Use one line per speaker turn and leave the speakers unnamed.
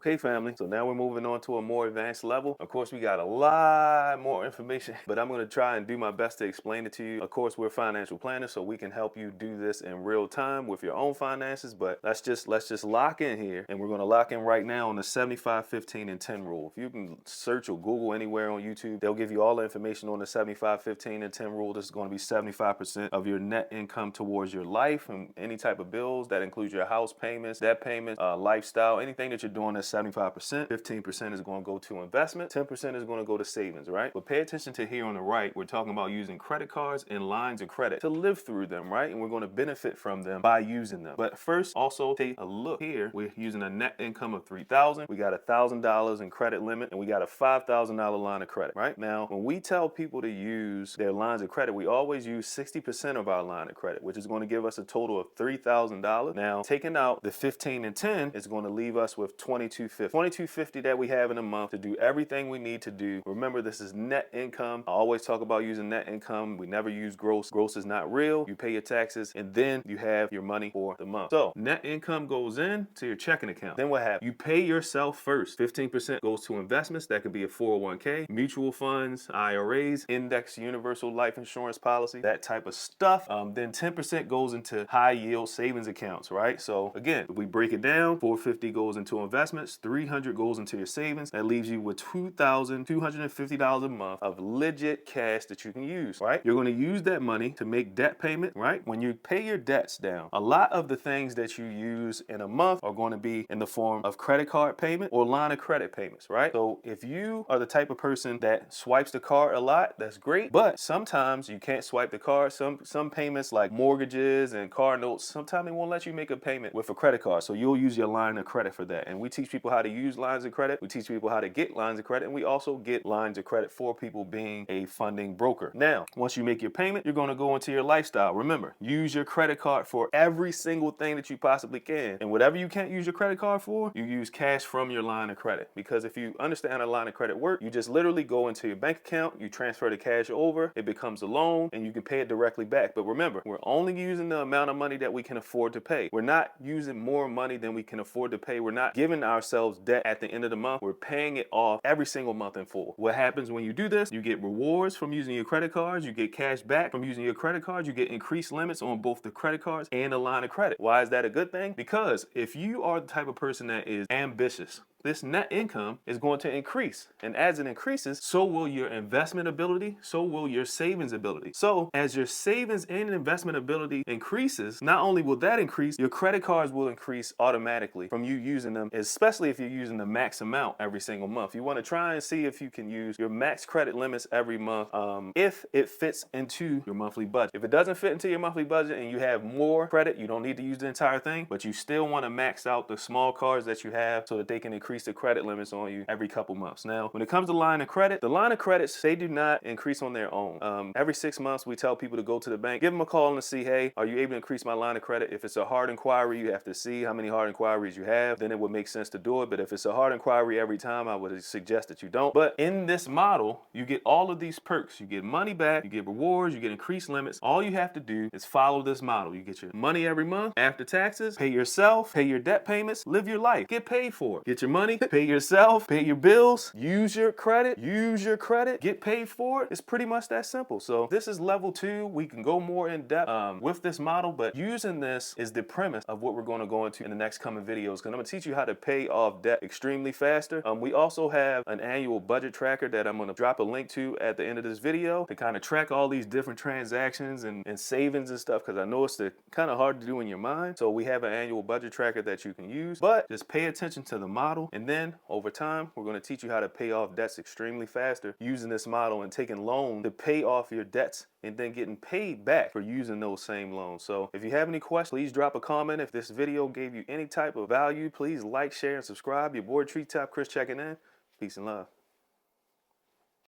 Okay, family, so now we're moving on to a more advanced level. Of course, we got a lot more information, but I'm going to try and do my best to explain it to you. Of course, we're financial planners, so we can help you do this in real time with your own finances, but let's just lock in here, and we're going to lock in right now on the 75, 15, and 10 rule. If you can search or Google anywhere on YouTube, they'll give you all the information on the 75, 15, and 10 rule. This is going to be 75% of your net income towards your life and any type of bills. That includes your house payments, debt payments, lifestyle, anything that you're doing that's 75%. 15% is going to go to investment. 10% is going to go to savings, right? But pay attention to here on the right. We're talking about using credit cards and lines of credit to live through them, right? And we're going to benefit from them by using them. But first, also take a look here. We're using a net income of $3,000. We got $1,000 in credit limit, and we got a $5,000 line of credit, right? Now, when we tell people to use their lines of credit, we always use 60% of our line of credit, which is going to give us a total of $3,000. Now, taking out the 15 and 10 is going to leave us with $2,250 that we have in a month to do everything we need to do. Remember, this is net income. I always talk about using net income. We never use gross. Gross is not real. You pay your taxes, and then you have your money for the month. So net income goes in to your checking account. Then what happens? You pay yourself first. 15% goes to investments. That could be a 401k, mutual funds, IRAs, index universal life insurance policy, that type of stuff. Then 10% goes into high yield savings accounts, right? So again, if we break it down, 450 goes into investments, 300 goes into your savings. That leaves you with $2,250 a month of legit cash that you can use, right? You're going to use that money to make debt payment, right? When you pay your debts down, a lot of the things that you use in a month are going to be in the form of credit card payment or line of credit payments, right? So if you are the type of person that swipes the card a lot, that's great. But sometimes you can't swipe the card. Some payments like mortgages and car notes, sometimes they won't let you make a payment with a credit card. So you'll use your line of credit for that. And we teach people how to use lines of credit. We teach people how to get lines of credit. And we also get lines of credit for people being a funding broker. Now, once you make your payment, you're going to go into your lifestyle. Remember, use your credit card for every single thing that you possibly can. And whatever you can't use your credit card for, you use cash from your line of credit. Because if you understand how a line of credit works, you just literally go into your bank account, you transfer the cash over, it becomes a loan, and you can pay it directly back. But remember, we're only using the amount of money that we can afford to pay. We're not using more money than we can afford to pay. We're not giving ourselves debt at the end of the month. We're paying it off every single month in full. What happens when you do this? You get rewards from using your credit cards. You get cash back from using your credit cards. You get increased limits on both the credit cards and the line of credit. Why is that a good thing? Because if you are the type of person that is ambitious, this net income is going to increase. And as it increases, so will your investment ability, so will your savings ability. So as your savings and investment ability increases, not only will that increase, your credit cards will increase automatically from you using them, especially if you're using the max amount every single month. You want to try and see if you can use your max credit limits every month if it fits into your monthly budget. If it doesn't fit into your monthly budget and you have more credit, you don't need to use the entire thing, but you still want to max out the small cards that you have so that they can increase the credit limits on you every couple months. Now, when it comes to line of credit, the line of credits, they do not increase on their own. Every 6 months, we tell people to go to the bank, give them a call and see, hey, are you able to increase my line of credit? If it's a hard inquiry, you have to see how many hard inquiries you have. Then it would make sense to do it. But if it's a hard inquiry every time, I would suggest that you don't. But in this model, you get all of these perks. You get money back, you get rewards, you get increased limits. All you have to do is follow this model. You get your money every month after taxes, pay yourself, pay your debt payments, live your life, get paid for it. Get your money, pay yourself, pay your bills, use your credit, get paid for it. It's pretty much that simple. So this is level 2. We can go more in depth with this model, but using this is the premise of what we're going to go into in the next coming videos, because I'm going to teach you how to pay off debt extremely faster. We also have an annual budget tracker that I'm going to drop a link to at the end of this video to kind of track all these different transactions and savings and stuff, because I know it's kind of hard to do in your mind. So we have an annual budget tracker that you can use, but just pay attention to the model, and then over time, we're going to teach you how to pay off debts extremely faster using this model and taking loans to pay off your debts and then getting paid back for using those same loans. So if you have any questions, please drop a comment. If this video gave you any type of value, please like, share, and subscribe. Your boy Treetop Chris checking in. Peace and love.